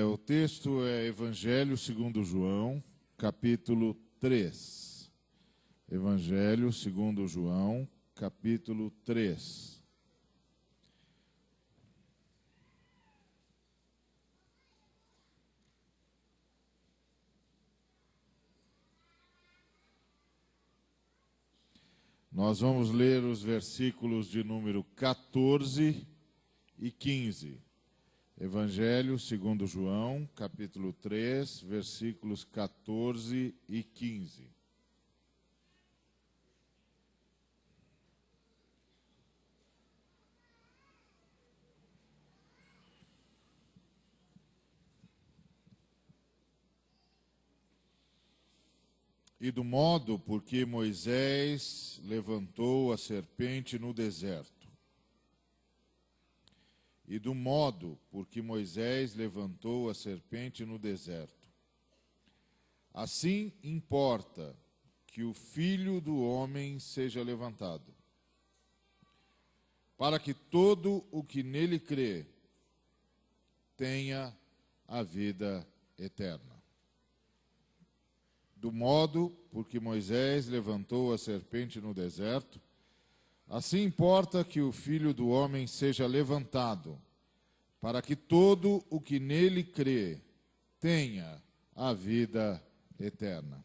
O texto é Evangelho segundo João, capítulo 3. Evangelho segundo João, capítulo 3. Nós vamos ler os versículos de número 14 e 15. Evangelho segundo João, capítulo 3, versículos 14 e 15. E do modo por que Moisés levantou a serpente no deserto. E do modo por que Moisés levantou a serpente no deserto. Assim importa que o Filho do Homem seja levantado, para que todo o que nele crê tenha a vida eterna. Do modo por que Moisés levantou a serpente no deserto, assim importa que o Filho do Homem seja levantado, para que todo o que nele crê tenha a vida eterna.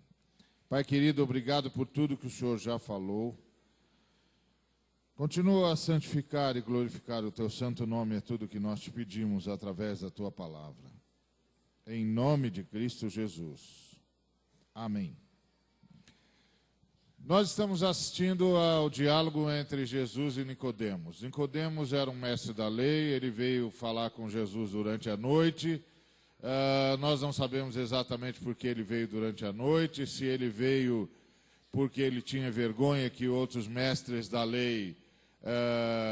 Pai querido, obrigado por tudo que o Senhor já falou. Continua a santificar e glorificar o teu santo nome, é tudo que nós te pedimos através da tua palavra. Em nome de Cristo Jesus. Amém. Nós estamos assistindo ao diálogo entre Jesus e Nicodemos. Nicodemos era um mestre da lei, ele veio falar com Jesus durante a noite. Nós não sabemos exatamente por que ele veio durante a noite, se ele veio porque ele tinha vergonha que outros mestres da lei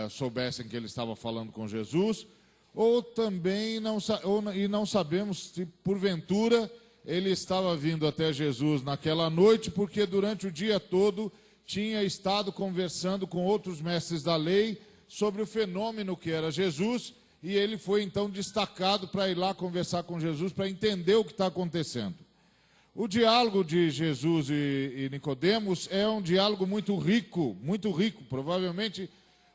soubessem que ele estava falando com Jesus, ou também não sabemos se porventura ele estava vindo até Jesus naquela noite, porque durante o dia todo tinha estado conversando com outros mestres da lei sobre o fenômeno que era Jesus, e ele foi então destacado para ir lá conversar com Jesus, para entender o que está acontecendo. O diálogo de Jesus e Nicodemos é um diálogo muito rico, provavelmente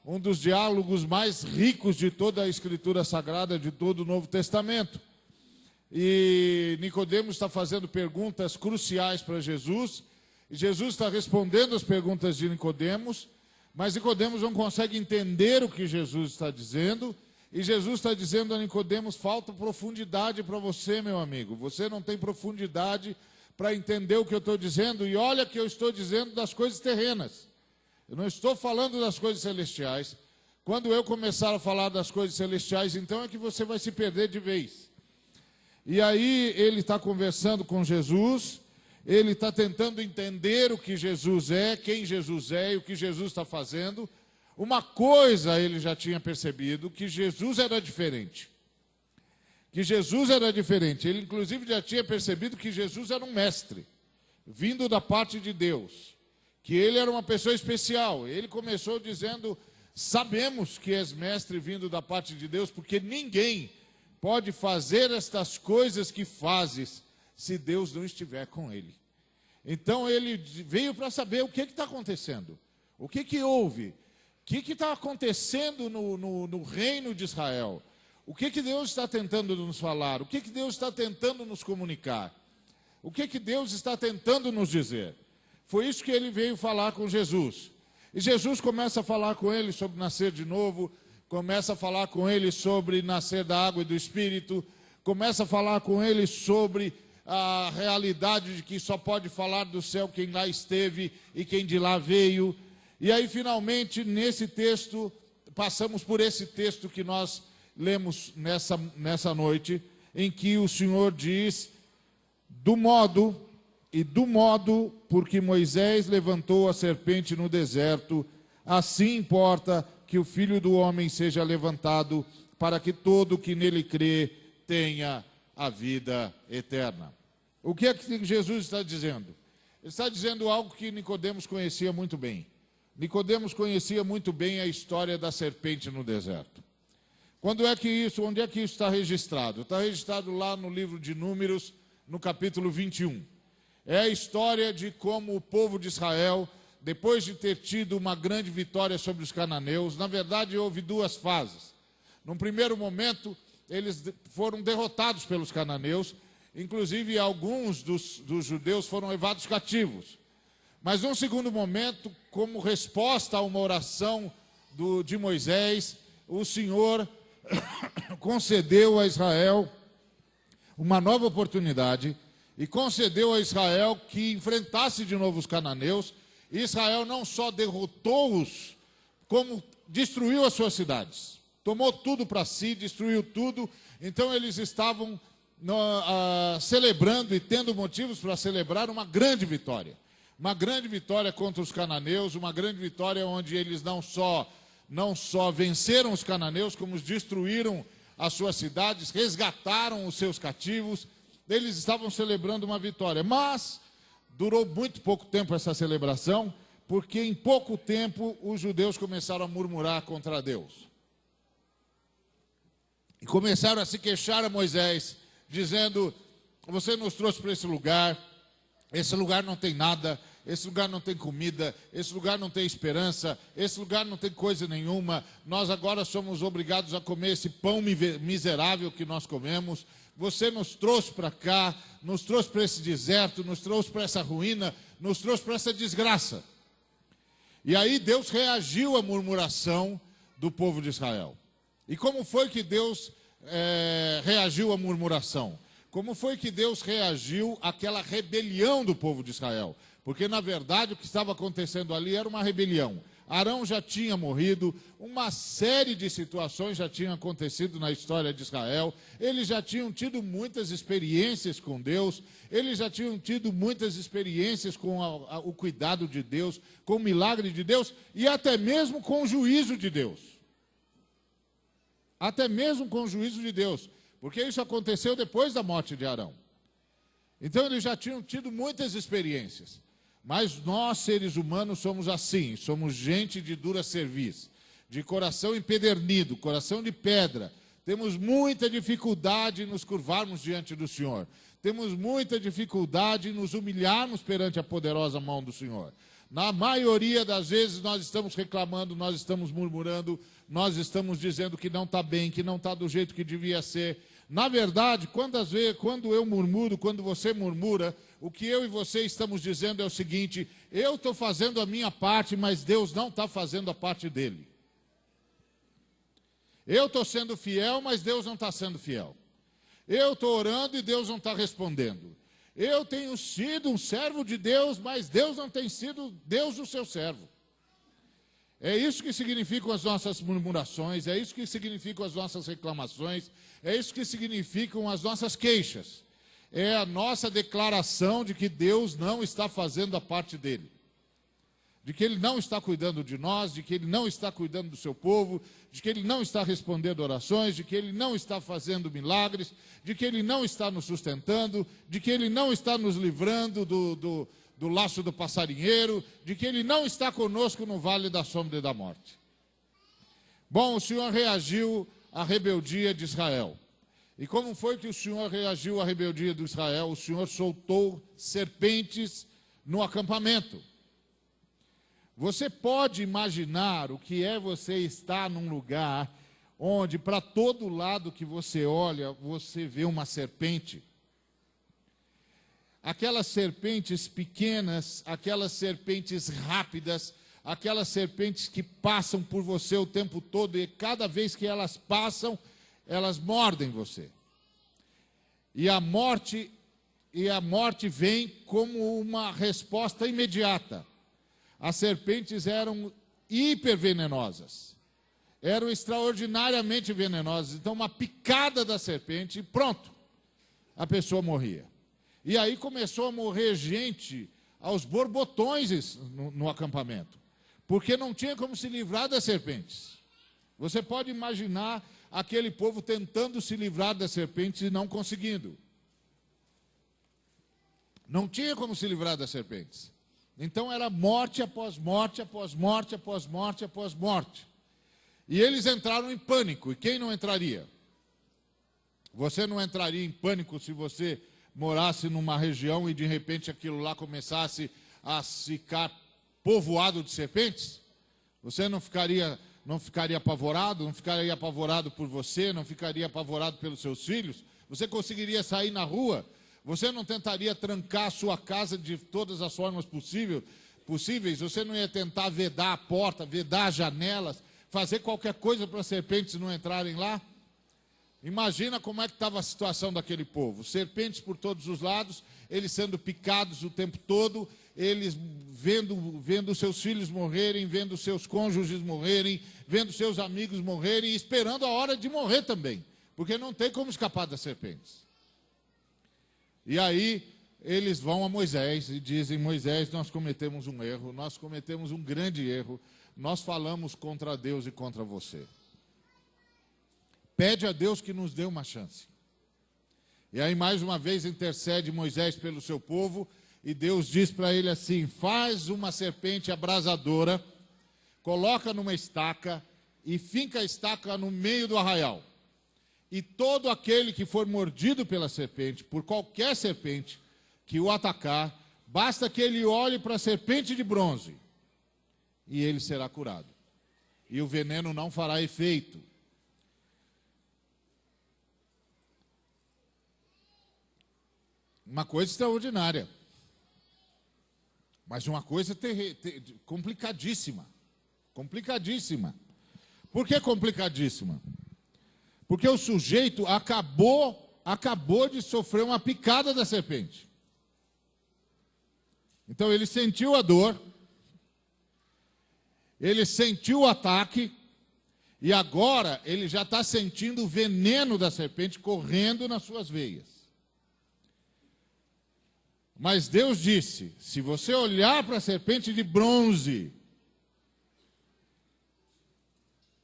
um dos diálogos mais ricos de toda a Escritura Sagrada, de todo o Novo Testamento. E Nicodemos está fazendo perguntas cruciais para Jesus, e Jesus está respondendo as perguntas de Nicodemos, mas Nicodemos não consegue entender o que Jesus está dizendo, e Jesus está dizendo a Nicodemos: falta profundidade para você, meu amigo, você não tem profundidade para entender o que eu estou dizendo, e olha que eu estou dizendo das coisas terrenas, eu não estou falando das coisas celestiais. Quando eu começar a falar das coisas celestiais, então é que você vai se perder de vez. E aí ele está conversando com Jesus, ele está tentando entender o que Jesus é, quem Jesus é e o que Jesus está fazendo. Uma coisa ele já tinha percebido, que Jesus era diferente. Ele inclusive já tinha percebido que Jesus era um mestre, vindo da parte de Deus, que ele era uma pessoa especial. Ele começou dizendo: sabemos que és mestre vindo da parte de Deus, porque ninguém pode fazer estas coisas que fazes se Deus não estiver com ele. Então ele veio para saber o que está acontecendo, o que houve, o que está acontecendo no reino de Israel, o que Deus está tentando nos falar, o que Deus está tentando nos comunicar, o que Deus está tentando nos dizer. Foi isso que ele veio falar com Jesus. E Jesus começa a falar com ele sobre nascer de novo, começa a falar com ele sobre nascer da água e do Espírito, começa a falar com ele sobre a realidade de que só pode falar do céu quem lá esteve e quem de lá veio. E aí, finalmente, nesse texto, passamos por esse texto que nós lemos nessa noite, em que o Senhor diz: do modo porque Moisés levantou a serpente no deserto, assim importa que o Filho do Homem seja levantado, para que todo o que nele crê tenha a vida eterna. O que é que Jesus está dizendo? Ele está dizendo algo que Nicodemos conhecia muito bem. Nicodemos conhecia muito bem a história da serpente no deserto. Onde é que isso está registrado? Está registrado lá no livro de Números, no capítulo 21. É a história de como o povo de Israel, depois de ter tido uma grande vitória sobre os cananeus, na verdade houve duas fases. Num primeiro momento, eles foram derrotados pelos cananeus, inclusive alguns dos judeus foram levados cativos. Mas num segundo momento, como resposta a uma oração de Moisés, o Senhor concedeu a Israel uma nova oportunidade e concedeu a Israel que enfrentasse de novo os cananeus. Israel não só derrotou-os, como destruiu as suas cidades. Tomou tudo para si, destruiu tudo. Então eles estavam celebrando e tendo motivos para celebrar uma grande vitória. Uma grande vitória contra os cananeus, uma grande vitória onde eles não só venceram os cananeus, como os destruíram as suas cidades, resgataram os seus cativos. Eles estavam celebrando uma vitória, mas durou muito pouco tempo essa celebração, porque em pouco tempo os judeus começaram a murmurar contra Deus. E começaram a se queixar a Moisés, dizendo: você nos trouxe para esse lugar não tem nada, esse lugar não tem comida, esse lugar não tem esperança, esse lugar não tem coisa nenhuma, nós agora somos obrigados a comer esse pão miserável que nós comemos. Você nos trouxe para cá, nos trouxe para esse deserto, nos trouxe para essa ruína, nos trouxe para essa desgraça. E aí Deus reagiu à murmuração do povo de Israel. E como foi que Deus reagiu à murmuração? Como foi que Deus reagiu àquela rebelião do povo de Israel? Porque, na verdade, o que estava acontecendo ali era uma rebelião. Arão já tinha morrido, uma série de situações já tinham acontecido na história de Israel, eles já tinham tido muitas experiências com Deus, eles já tinham tido muitas experiências com o cuidado de Deus, com o milagre de Deus e até mesmo com o juízo de Deus. Até mesmo com o juízo de Deus, porque isso aconteceu depois da morte de Arão. Então eles já tinham tido muitas experiências. Mas nós, seres humanos, somos assim, somos gente de dura cerviz, de coração empedernido, coração de pedra. Temos muita dificuldade em nos curvarmos diante do Senhor. Temos muita dificuldade em nos humilharmos perante a poderosa mão do Senhor. Na maioria das vezes nós estamos reclamando, nós estamos murmurando, nós estamos dizendo que não está bem, que não está do jeito que devia ser. Na verdade, quando eu murmuro, quando você murmura, o que eu e você estamos dizendo é o seguinte: eu estou fazendo a minha parte, mas Deus não está fazendo a parte dele. Eu estou sendo fiel, mas Deus não está sendo fiel. Eu estou orando e Deus não está respondendo. Eu tenho sido um servo de Deus, mas Deus não tem sido Deus o seu servo. É isso que significam as nossas murmurações, é isso que significam as nossas reclamações, é isso que significam as nossas queixas. É a nossa declaração de que Deus não está fazendo a parte dele. De que Ele não está cuidando de nós, de que Ele não está cuidando do seu povo, de que Ele não está respondendo orações, de que Ele não está fazendo milagres, de que Ele não está nos sustentando, de que Ele não está nos livrando do laço do passarinheiro, de que Ele não está conosco no vale da sombra e da morte. Bom, o Senhor reagiu à rebeldia de Israel. E como foi que o Senhor reagiu à rebeldia de Israel? O Senhor soltou serpentes no acampamento. Você pode imaginar o que é você estar num lugar onde para todo lado que você olha, você vê uma serpente. Aquelas serpentes pequenas, aquelas serpentes rápidas, aquelas serpentes que passam por você o tempo todo e cada vez que elas passam, elas mordem você. E a morte vem como uma resposta imediata. As serpentes eram hipervenenosas. Eram extraordinariamente venenosas. Então, uma picada da serpente, pronto, a pessoa morria. E aí começou a morrer gente aos borbotões no acampamento, porque não tinha como se livrar das serpentes. Você pode imaginar aquele povo tentando se livrar das serpentes e não conseguindo. Não tinha como se livrar das serpentes. Então era morte após morte, após morte, após morte, após morte. E eles entraram em pânico. E quem não entraria? Você não entraria em pânico se você morasse numa região e de repente aquilo lá começasse a ficar povoado de serpentes? Você não ficaria apavorado? Não ficaria apavorado por você? Não ficaria apavorado pelos seus filhos? Você conseguiria sair na rua? Você não tentaria trancar a sua casa de todas as formas possíveis? Você não ia tentar vedar a porta, vedar as janelas, fazer qualquer coisa para as serpentes não entrarem lá? Imagina como é que estava a situação daquele povo. Serpentes por todos os lados, eles sendo picados o tempo todo, eles vendo seus filhos morrerem, vendo seus cônjuges morrerem, vendo seus amigos morrerem e esperando a hora de morrer também, porque não tem como escapar das serpentes. E aí eles vão a Moisés e dizem: Moisés, nós cometemos um erro, nós cometemos um grande erro, nós falamos contra Deus e contra você. Pede a Deus que nos dê uma chance. E aí mais uma vez intercede Moisés pelo seu povo, e Deus diz para ele assim: faz uma serpente abrasadora, coloca numa estaca e finca a estaca no meio do arraial. E todo aquele que for mordido pela serpente, por qualquer serpente que o atacar, basta que ele olhe para a serpente de bronze e ele será curado. E o veneno não fará efeito. Uma coisa extraordinária, mas uma coisa complicadíssima. Complicadíssima. Por que complicadíssima? Porque o sujeito acabou de sofrer uma picada da serpente. Então ele sentiu a dor, ele sentiu o ataque, e agora ele já está sentindo o veneno da serpente correndo nas suas veias. Mas Deus disse: se você olhar para a serpente de bronze,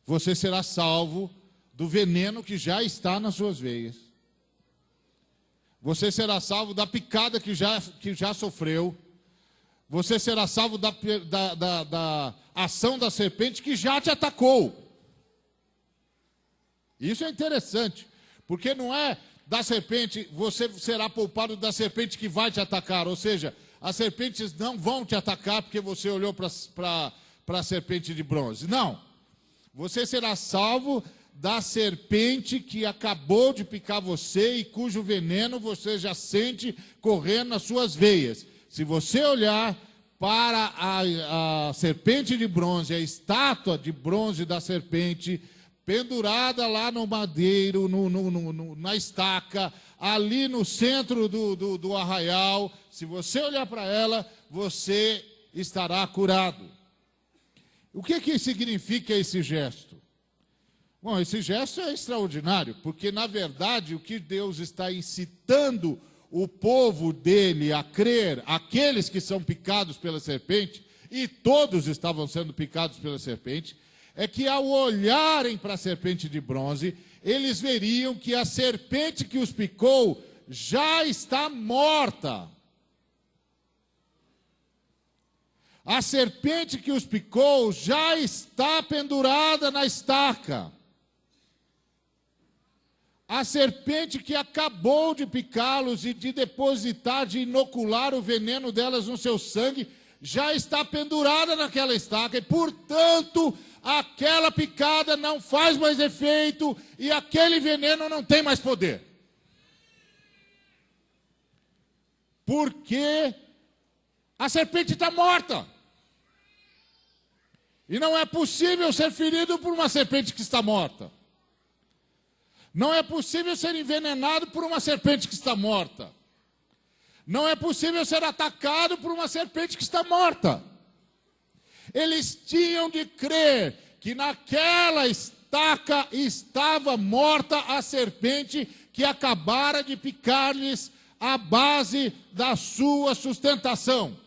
você será salvo do veneno que já está nas suas veias. Você será salvo da picada que já sofreu. Você será salvo da ação da serpente que já te atacou. Isso é interessante, porque não é da serpente, você será poupado da serpente que vai te atacar. Ou seja, as serpentes não vão te atacar porque você olhou para a serpente de bronze. Não. Você será salvo da serpente que acabou de picar você e cujo veneno você já sente correndo nas suas veias. Se você olhar para a serpente de bronze, a estátua de bronze da serpente, pendurada lá no madeiro, na estaca, ali no centro do arraial, se você olhar para ela, você estará curado. O que significa esse gesto? Bom, esse gesto é extraordinário, porque na verdade o que Deus está incitando o povo dele a crer, aqueles que são picados pela serpente, e todos estavam sendo picados pela serpente, é que ao olharem para a serpente de bronze, eles veriam que a serpente que os picou já está morta. A serpente que os picou já está pendurada na estaca. A serpente que acabou de picá-los e de depositar, de inocular o veneno delas no seu sangue, já está pendurada naquela estaca e, portanto, aquela picada não faz mais efeito e aquele veneno não tem mais poder. Porque a serpente está morta. E não é possível ser ferido por uma serpente que está morta. Não é possível ser envenenado por uma serpente que está morta. Não é possível ser atacado por uma serpente que está morta. Eles tinham de crer que naquela estaca estava morta a serpente que acabara de picar-lhes a base da sua sustentação.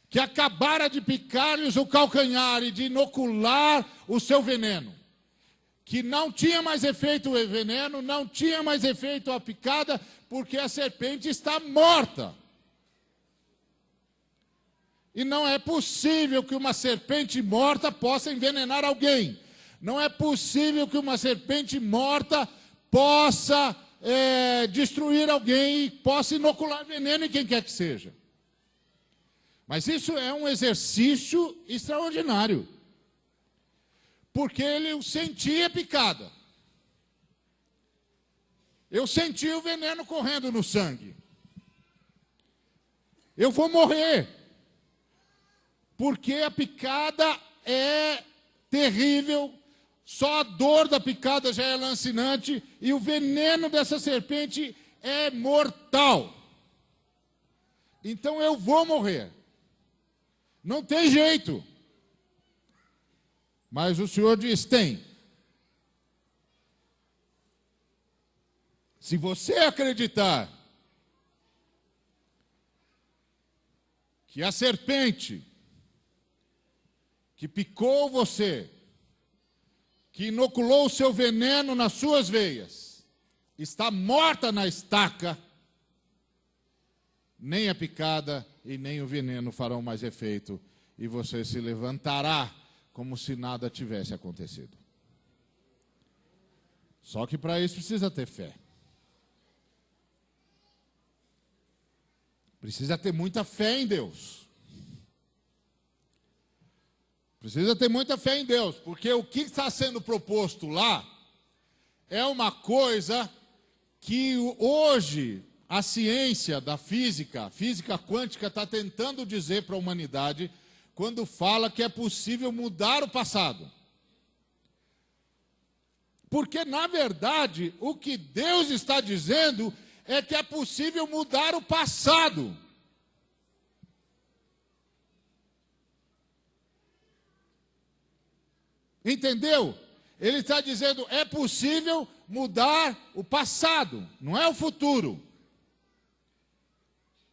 Que acabara de picar-lhes o calcanhar e de inocular o seu veneno. Que não tinha mais efeito o veneno, não tinha mais efeito a picada, porque a serpente está morta. E não é possível que uma serpente morta possa envenenar alguém. Não é possível que uma serpente morta possa destruir alguém e possa inocular veneno em quem quer que seja. Mas isso é um exercício extraordinário. Porque ele sentia a picada. Eu senti o veneno correndo no sangue. Eu vou morrer. Porque a picada é terrível. Só a dor da picada já é lancinante. E o veneno dessa serpente é mortal. Então eu vou morrer. Não tem jeito. Mas o Senhor diz, tem. Se você acreditar que a serpente que picou você, que inoculou o seu veneno nas suas veias, está morta na estaca, nem a picada e nem o veneno farão mais efeito, e você se levantará como se nada tivesse acontecido. Só que para isso precisa ter fé. Precisa ter muita fé em Deus. Precisa ter muita fé em Deus, porque o que está sendo proposto lá é uma coisa que hoje a ciência da física quântica, está tentando dizer para a humanidade quando fala que é possível mudar o passado. Porque, na verdade, o que Deus está dizendo é que é possível mudar o passado. Entendeu? Ele está dizendo, é possível mudar o passado, não é o futuro.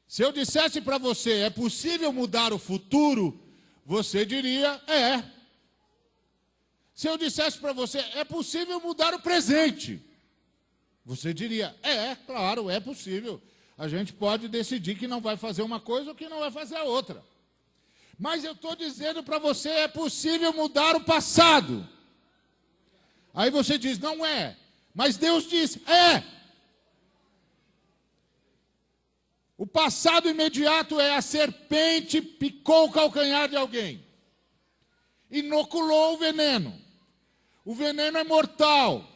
Se eu dissesse para você, é possível mudar o futuro, você diria, é. Se eu dissesse para você, é possível mudar o presente, você diria, claro, é possível. A gente pode decidir que não vai fazer uma coisa ou que não vai fazer a outra. Mas eu estou dizendo para você, é possível mudar o passado. Aí você diz, não é. Mas Deus diz, é. O passado imediato é a serpente picou o calcanhar de alguém. Inoculou o veneno. O veneno é mortal.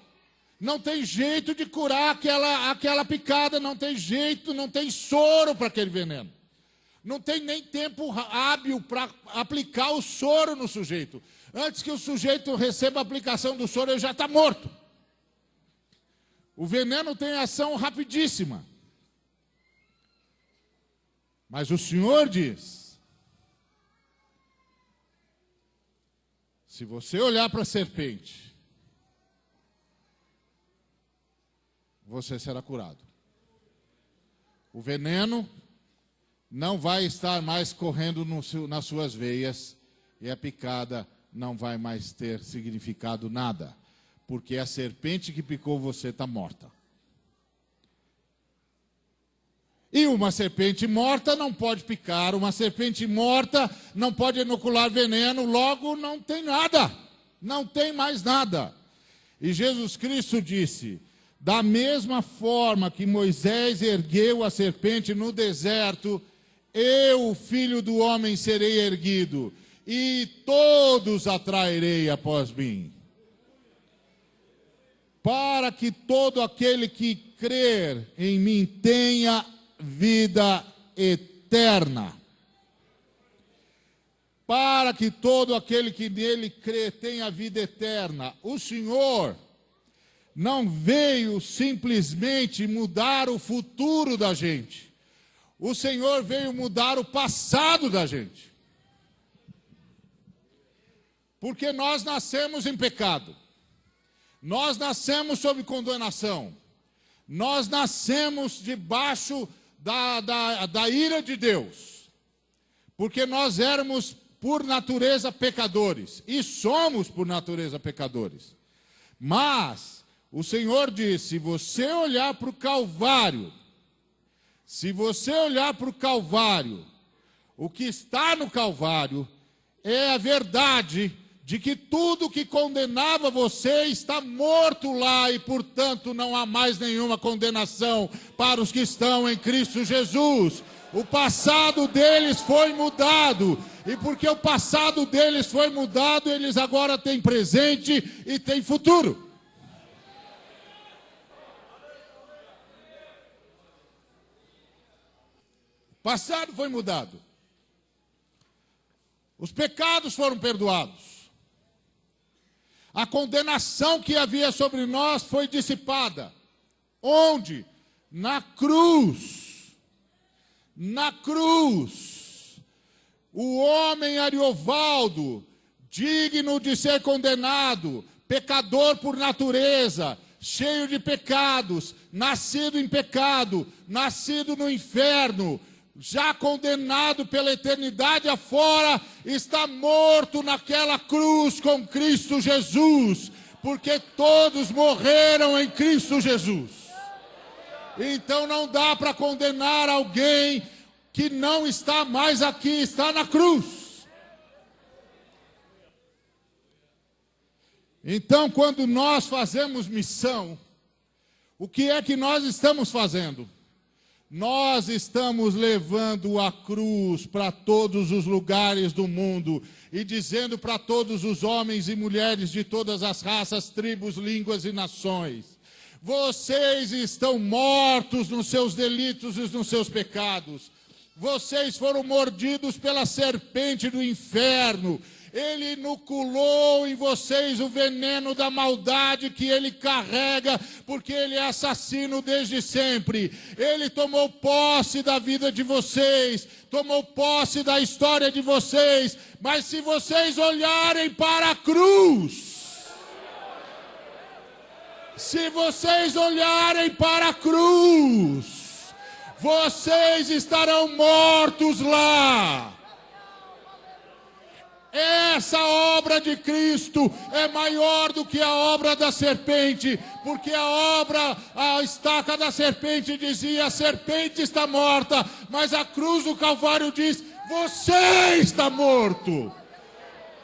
Não tem jeito de curar aquela picada, não tem jeito, não tem soro para aquele veneno. Não tem nem tempo hábil para aplicar o soro no sujeito. Antes que o sujeito receba a aplicação do soro, ele já está morto. O veneno tem ação rapidíssima. Mas o Senhor diz, se você olhar para a serpente, você será curado. O veneno não vai estar mais correndo nas suas veias e a picada não vai mais ter significado nada, porque a serpente que picou você está morta. E uma serpente morta não pode picar, uma serpente morta não pode inocular veneno, logo não tem nada, não tem mais nada. E Jesus Cristo disse, da mesma forma que Moisés ergueu a serpente no deserto, eu, o Filho do Homem, serei erguido, e todos atrairei após mim. Para que todo aquele que crer em mim tenha vida eterna. Para que todo aquele que nele crê tenha vida eterna. O Senhor não veio simplesmente mudar o futuro da gente. O Senhor veio mudar o passado da gente. Porque nós nascemos em pecado. Nós nascemos sob condenação. Nós nascemos debaixo da ira de Deus. Porque nós éramos, por natureza, pecadores. E somos, por natureza, pecadores. Mas o Senhor disse, se você olhar para o Calvário, O que está no Calvário é a verdade de que tudo que condenava você está morto lá e, portanto, não há mais nenhuma condenação para os que estão em Cristo Jesus. O passado deles foi mudado, e porque o passado deles foi mudado, eles agora têm presente e têm futuro. O passado foi mudado. Os pecados foram perdoados. A condenação que havia sobre nós foi dissipada. Onde? Na cruz. Na cruz. O homem Ariovaldo, digno de ser condenado, pecador por natureza, cheio de pecados, nascido em pecado, nascido no inferno, já condenado pela eternidade afora, está morto naquela cruz com Cristo Jesus, porque todos morreram em Cristo Jesus. Então não dá para condenar alguém que não está mais aqui, está na cruz. Então, quando nós fazemos missão, o que é que nós estamos fazendo? Nós estamos levando a cruz para todos os lugares do mundo e dizendo para todos os homens e mulheres de todas as raças, tribos, línguas e nações: vocês estão mortos nos seus delitos e nos seus pecados. Vocês foram mordidos pela serpente do inferno. Ele inoculou em vocês o veneno da maldade que ele carrega, porque ele é assassino desde sempre. Ele tomou posse da vida de vocês, tomou posse da história de vocês. Mas se vocês olharem para a cruz, se vocês olharem para a cruz, vocês estarão mortos lá. Essa obra de Cristo é maior do que a obra da serpente, porque a estaca da serpente dizia: a serpente está morta, mas a cruz do Calvário diz: você está morto.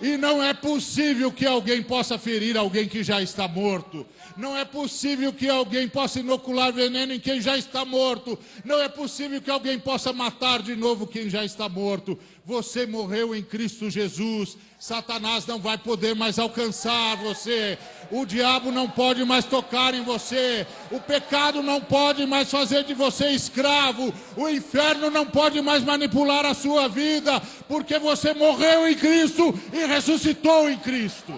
E não é possível que alguém possa ferir alguém que já está morto. Não é possível que alguém possa inocular veneno em quem já está morto. Não é possível que alguém possa matar de novo quem já está morto. Você morreu em Cristo Jesus. Satanás não vai poder mais alcançar você. O diabo não pode mais tocar em você. O pecado não pode mais fazer de você escravo. O inferno não pode mais manipular a sua vida, porque você morreu em Cristo e ressuscitou em Cristo.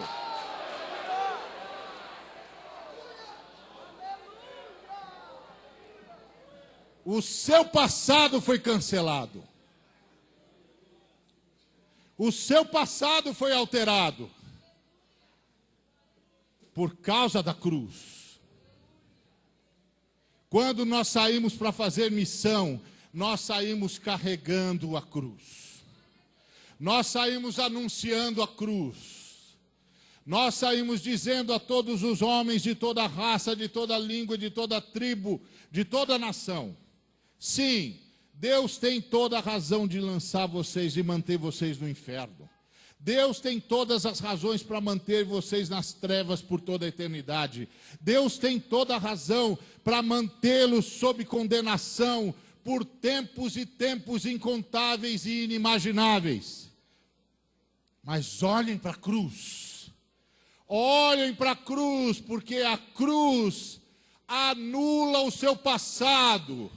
O seu passado foi cancelado. O seu passado foi alterado por causa da cruz. Quando nós saímos para fazer missão, nós saímos carregando a cruz. Nós saímos anunciando a cruz. Nós saímos dizendo a todos os homens de toda raça, de toda língua, de toda tribo, de toda nação: sim, Deus tem toda a razão de lançar vocês e manter vocês no inferno. Deus tem todas as razões para manter vocês nas trevas por toda a eternidade. Deus tem toda a razão para mantê-los sob condenação por tempos e tempos incontáveis e inimagináveis. Mas olhem para a cruz. Olhem para a cruz, porque a cruz anula o seu passado.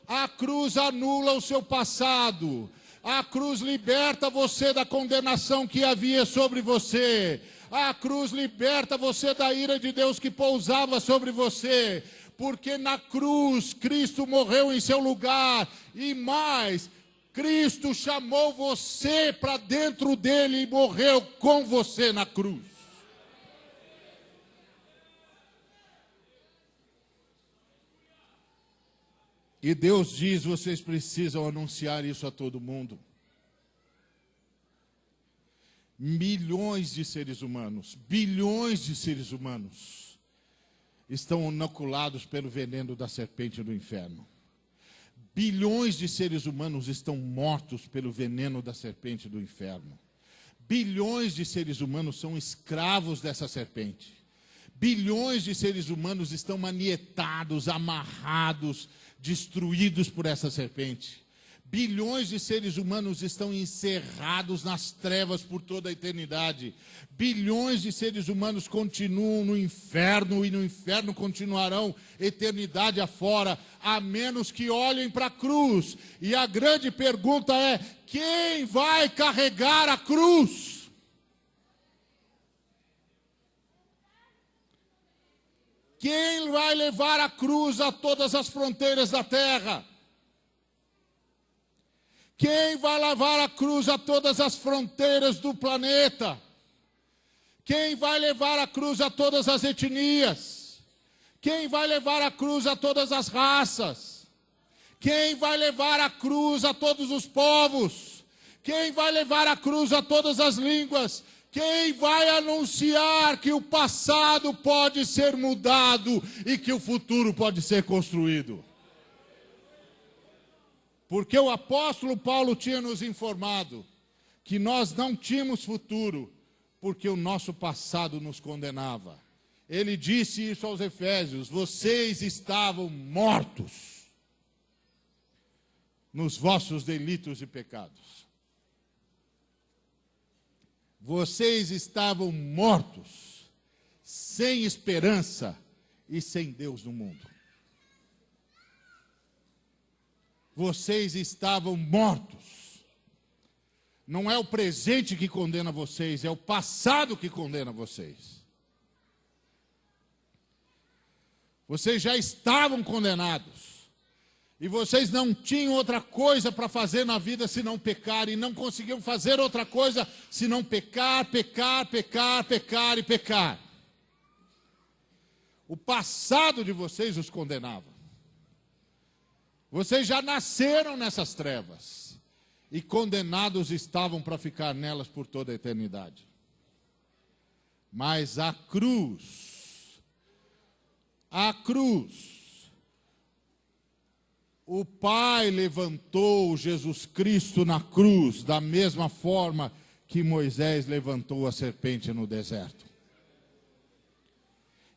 A cruz anula o seu passado. A cruz liberta você da condenação que havia sobre você. A cruz liberta você da ira de Deus que pousava sobre você. Porque na cruz Cristo morreu em seu lugar. E mais, Cristo chamou você para dentro dele e morreu com você na cruz. E Deus diz: vocês precisam anunciar isso a todo mundo. Milhões de seres humanos, bilhões de seres humanos estão inoculados pelo veneno da serpente do inferno. Bilhões de seres humanos estão mortos pelo veneno da serpente do inferno. Bilhões de seres humanos são escravos dessa serpente. Bilhões de seres humanos estão manietados, amarrados, destruídos por essa serpente. Bilhões de seres humanos estão encerrados nas trevas por toda a eternidade. Bilhões de seres humanos continuam no inferno e no inferno continuarão eternidade afora, a menos que olhem para a cruz. E a grande pergunta é: quem vai carregar a cruz? Quem vai levar a cruz a todas as fronteiras da terra? Quem vai levar a cruz a todas as fronteiras do planeta? Quem vai levar a cruz a todas as etnias? Quem vai levar a cruz a todas as raças? Quem vai levar a cruz a todos os povos? Quem vai levar a cruz a todas as línguas? Quem vai anunciar que o passado pode ser mudado e que o futuro pode ser construído? Porque o apóstolo Paulo tinha nos informado que nós não tínhamos futuro, porque o nosso passado nos condenava. Ele disse isso aos Efésios: vocês estavam mortos nos vossos delitos e pecados. Vocês estavam mortos, sem esperança e sem Deus no mundo. Vocês estavam mortos. Não é o presente que condena vocês, é o passado que condena vocês. Vocês já estavam condenados. E vocês não tinham outra coisa para fazer na vida senão pecar. E não conseguiam fazer outra coisa senão pecar, pecar, pecar, pecar e pecar. O passado de vocês os condenava. Vocês já nasceram nessas trevas e condenados estavam para ficar nelas por toda a eternidade. Mas a cruz, o Pai levantou Jesus Cristo na cruz, da mesma forma que Moisés levantou a serpente no deserto.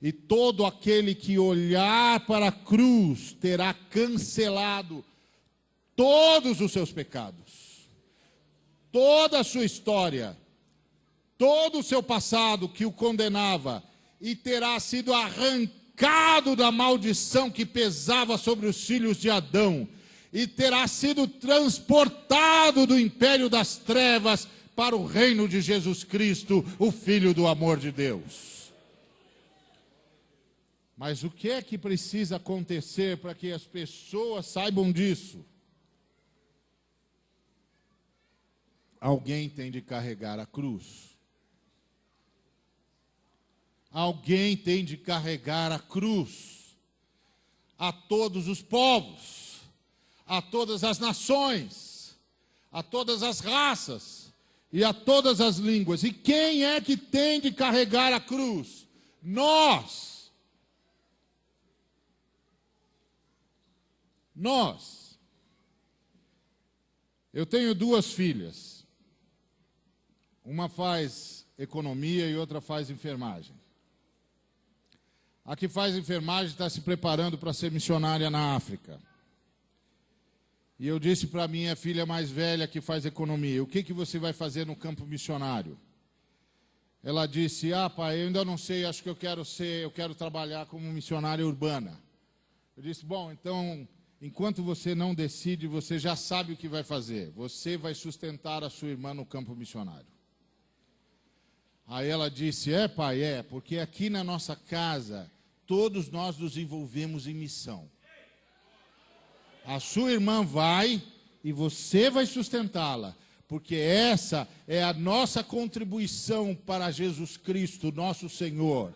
E todo aquele que olhar para a cruz terá cancelado todos os seus pecados, toda a sua história, todo o seu passado que o condenava, e terá sido arrancado da maldição que pesava sobre os filhos de Adão, e terá sido transportado do império das trevas para o reino de Jesus Cristo, o Filho do amor de Deus. Mas o que é que precisa acontecer para que as pessoas saibam disso? Alguém tem de carregar a cruz. Alguém tem de carregar a cruz. A todos os povos, a todas as nações, a todas as raças e a todas as línguas. E quem é que tem de carregar a cruz? Nós. Eu tenho duas filhas. Uma faz economia e outra faz enfermagem. A que faz enfermagem está se preparando para ser missionária na África. E eu disse para a minha filha mais velha que faz economia: o que você vai fazer no campo missionário? Ela disse: pai, eu ainda não sei, acho que eu quero trabalhar como missionária urbana. Eu disse: bom, então, enquanto você não decide, você já sabe o que vai fazer. Você vai sustentar a sua irmã no campo missionário. Aí ela disse: pai, porque aqui na nossa casa, todos nós nos envolvemos em missão. A sua irmã vai e você vai sustentá-la, porque essa é a nossa contribuição para Jesus Cristo, nosso Senhor.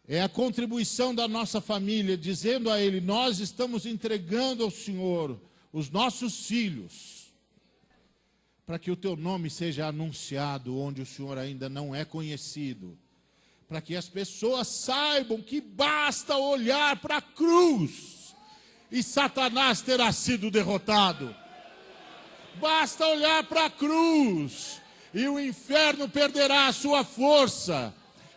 É a contribuição da nossa família, dizendo a Ele: nós estamos entregando ao Senhor os nossos filhos, para que o Teu nome seja anunciado onde o Senhor ainda não é conhecido, para que as pessoas saibam que basta olhar para a cruz e Satanás terá sido derrotado. Basta olhar para a cruz e o inferno perderá a sua força.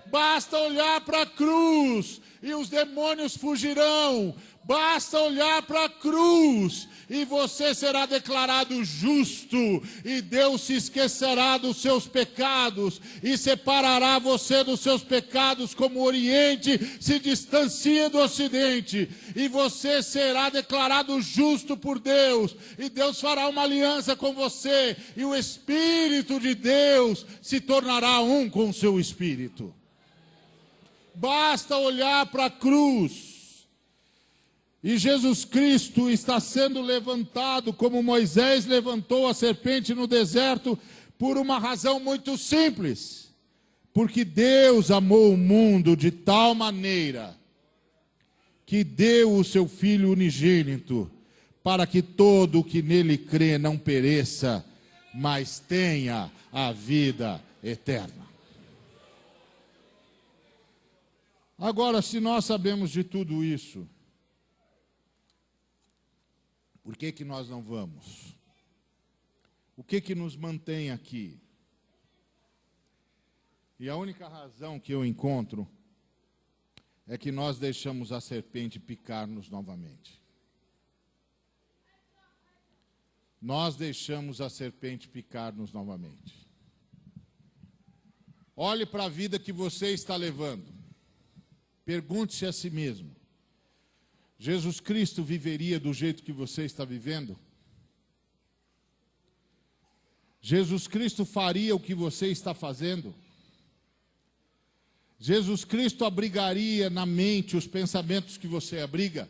Basta olhar para a cruz e os demônios fugirão. Basta olhar para a cruz e você será declarado justo, e Deus se esquecerá dos seus pecados e separará você dos seus pecados, como o Oriente se distancia do Ocidente, e você será declarado justo por Deus, e Deus fará uma aliança com você, e o Espírito de Deus se tornará um com o seu Espírito. Basta olhar para a cruz. E Jesus Cristo está sendo levantado como Moisés levantou a serpente no deserto, por uma razão muito simples. Porque Deus amou o mundo de tal maneira que deu o seu Filho unigênito, para que todo o que nele crê não pereça, mas tenha a vida eterna. Agora, se nós sabemos de tudo isso, por que nós não vamos? O que nos mantém aqui? E a única razão que eu encontro é que nós deixamos a serpente picar-nos novamente. Nós deixamos a serpente picar-nos novamente. Olhe para a vida que você está levando. Pergunte-se a si mesmo: Jesus Cristo viveria do jeito que você está vivendo? Jesus Cristo faria o que você está fazendo? Jesus Cristo abrigaria na mente os pensamentos que você abriga?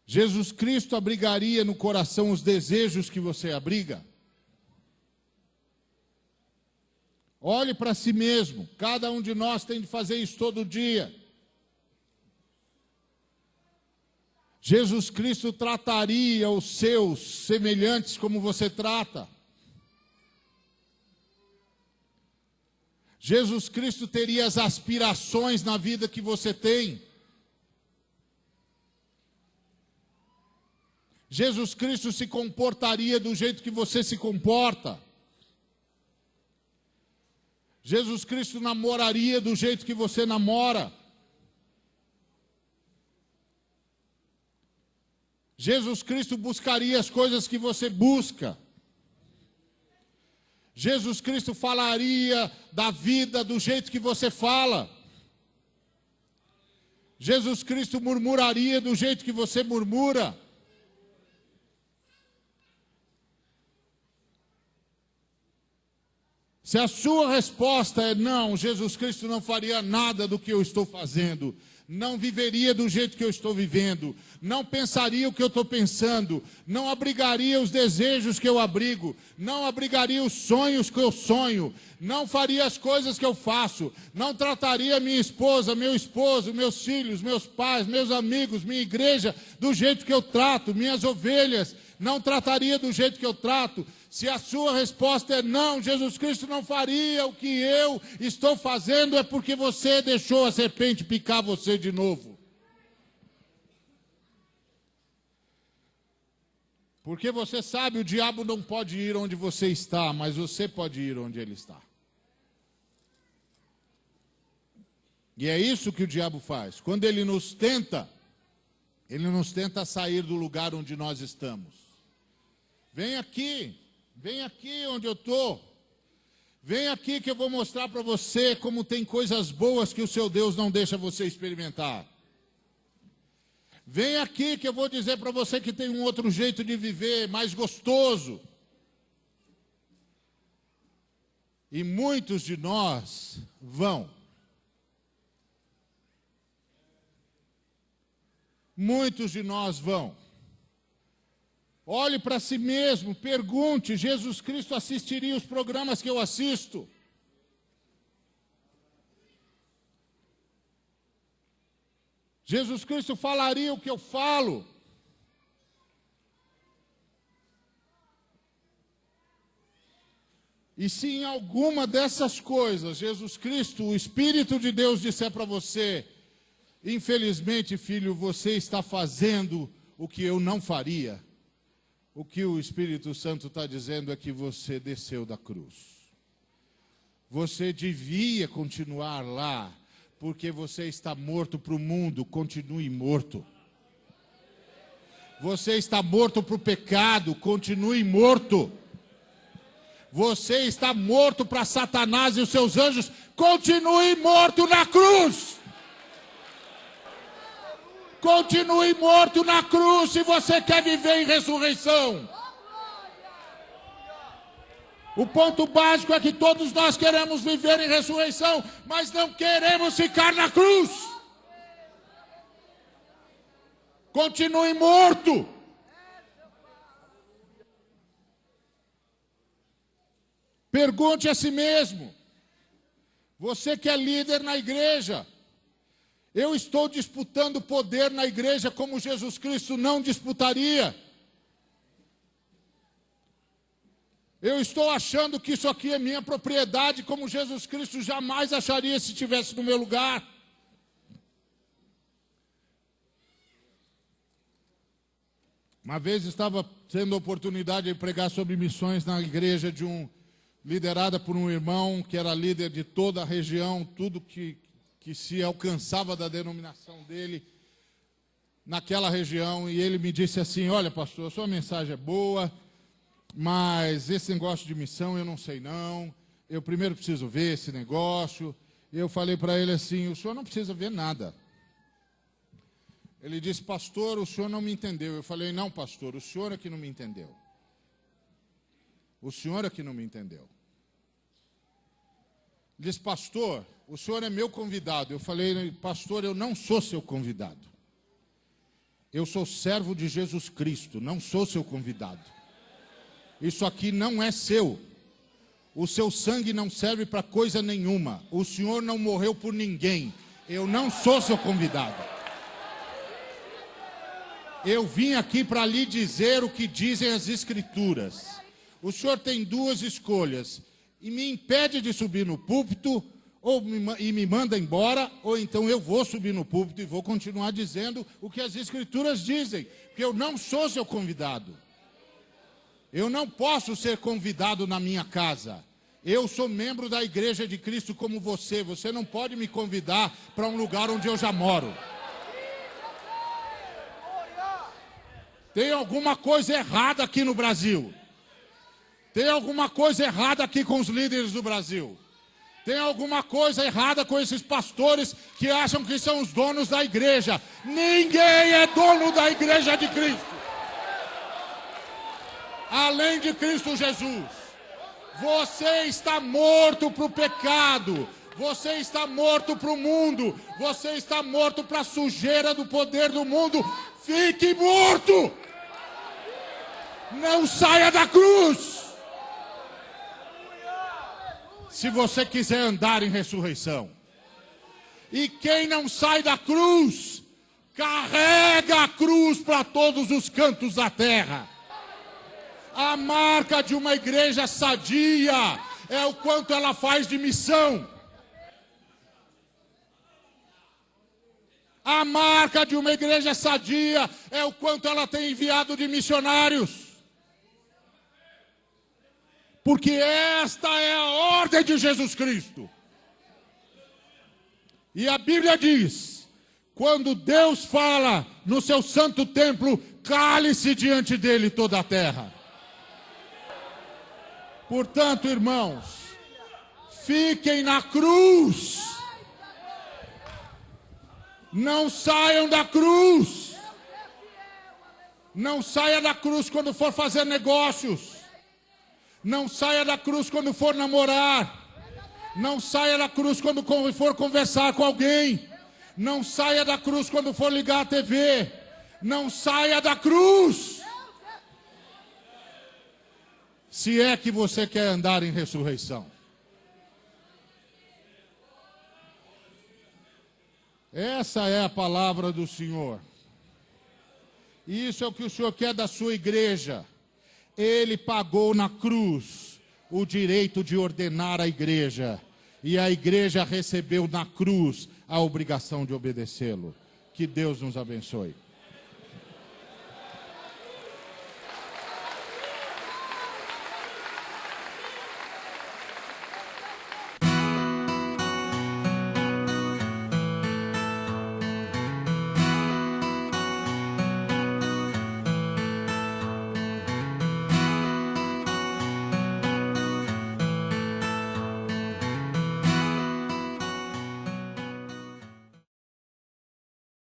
Jesus Cristo abrigaria no coração os desejos que você abriga? Olhe para si mesmo. Cada um de nós tem de fazer isso todo dia. Jesus Cristo trataria os seus semelhantes como você trata. Jesus Cristo teria as aspirações na vida que você tem. Jesus Cristo se comportaria do jeito que você se comporta. Jesus Cristo namoraria do jeito que você namora. Jesus Cristo buscaria as coisas que você busca. Jesus Cristo falaria da vida do jeito que você fala. Jesus Cristo murmuraria do jeito que você murmura. Se a sua resposta é não, Jesus Cristo não faria nada do que eu estou fazendo, não viveria do jeito que eu estou vivendo, não pensaria o que eu estou pensando, não abrigaria os desejos que eu abrigo, não abrigaria os sonhos que eu sonho, não faria as coisas que eu faço, não trataria minha esposa, meu esposo, meus filhos, meus pais, meus amigos, minha igreja do jeito que eu trato, minhas ovelhas, não trataria do jeito que eu trato. Se a sua resposta é não, Jesus Cristo não faria o que eu estou fazendo, é porque você deixou a serpente picar você de novo. Porque você sabe, o diabo não pode ir onde você está, mas você pode ir onde ele está. E é isso que o diabo faz. Quando ele nos tenta sair do lugar onde nós estamos. Vem aqui onde eu estou. Vem aqui que eu vou mostrar para você como tem coisas boas que o seu Deus não deixa você experimentar. Vem aqui que eu vou dizer para você que tem um outro jeito de viver, mais gostoso. E muitos de nós vão. Muitos de nós vão. Olhe para si mesmo, pergunte: Jesus Cristo assistiria os programas que eu assisto? Jesus Cristo falaria o que eu falo? E se em alguma dessas coisas Jesus Cristo, o Espírito de Deus, disser para você: Infelizmente, filho, você está fazendo o que eu não faria. O que o Espírito Santo está dizendo é que você desceu da cruz. Você devia continuar lá, porque você está morto para o mundo, continue morto. Você está morto para o pecado, continue morto. Você está morto para Satanás e os seus anjos, continue morto na cruz. Continue morto na cruz se você quer viver em ressurreição. O ponto básico é que todos nós queremos viver em ressurreição, mas não queremos ficar na cruz. Continue morto. Pergunte a si mesmo. Você que é líder na igreja, eu estou disputando poder na igreja como Jesus Cristo não disputaria. Eu estou achando que isso aqui é minha propriedade, como Jesus Cristo jamais acharia se estivesse no meu lugar. Uma vez estava tendo a oportunidade de pregar sobre missões na igreja liderada por um irmão que era líder de toda a região, tudo que se alcançava da denominação dele naquela região, e ele me disse assim: olha, pastor, a sua mensagem é boa, mas esse negócio de missão eu não sei não, eu primeiro preciso ver esse negócio. E eu falei para ele assim: o senhor não precisa ver nada. Ele disse: pastor, o senhor não me entendeu. Eu falei: não, pastor, o senhor é que não me entendeu. O senhor é que não me entendeu. Ele disse: pastor, o senhor é meu convidado. Eu falei: pastor, eu não sou seu convidado. Eu sou servo de Jesus Cristo, não sou seu convidado. Isso aqui não é seu. O seu sangue não serve para coisa nenhuma. O senhor não morreu por ninguém. Eu não sou seu convidado. Eu vim aqui para lhe dizer o que dizem as Escrituras. O senhor tem duas escolhas: e me impede de subir no púlpito, e me manda embora, ou então eu vou subir no púlpito e vou continuar dizendo o que as Escrituras dizem, porque eu não sou seu convidado. Eu não posso ser convidado na minha casa. Eu sou membro da Igreja de Cristo como você. Você não pode me convidar para um lugar onde eu já moro. Tem alguma coisa errada aqui no Brasil. Tem alguma coisa errada aqui com os líderes do Brasil. Tem alguma coisa errada com esses pastores que acham que são os donos da igreja. Ninguém é dono da Igreja de Cristo. Além de Cristo Jesus. Você está morto para o pecado. Você está morto para o mundo. Você está morto para a sujeira do poder do mundo. Fique morto. Não saia da cruz. Se você quiser andar em ressurreição. E quem não sai da cruz, carrega a cruz para todos os cantos da terra. A marca de uma igreja sadia é o quanto ela faz de missão. A marca de uma igreja sadia é o quanto ela tem enviado de missionários. Porque esta é a ordem de Jesus Cristo. E a Bíblia diz: quando Deus fala no seu santo templo, cale-se diante dele toda a terra. Portanto, irmãos, fiquem na cruz. Não saiam da cruz. Não saia da cruz quando for fazer negócios. Não saia da cruz quando for namorar. Não saia da cruz quando for conversar com alguém. Não saia da cruz quando for ligar a TV. Não saia da cruz. Se é que você quer andar em ressurreição. Essa é a palavra do Senhor. E isso é o que o Senhor quer da sua igreja. Ele pagou na cruz o direito de ordenar a igreja. E a igreja recebeu na cruz a obrigação de obedecê-lo. Que Deus nos abençoe.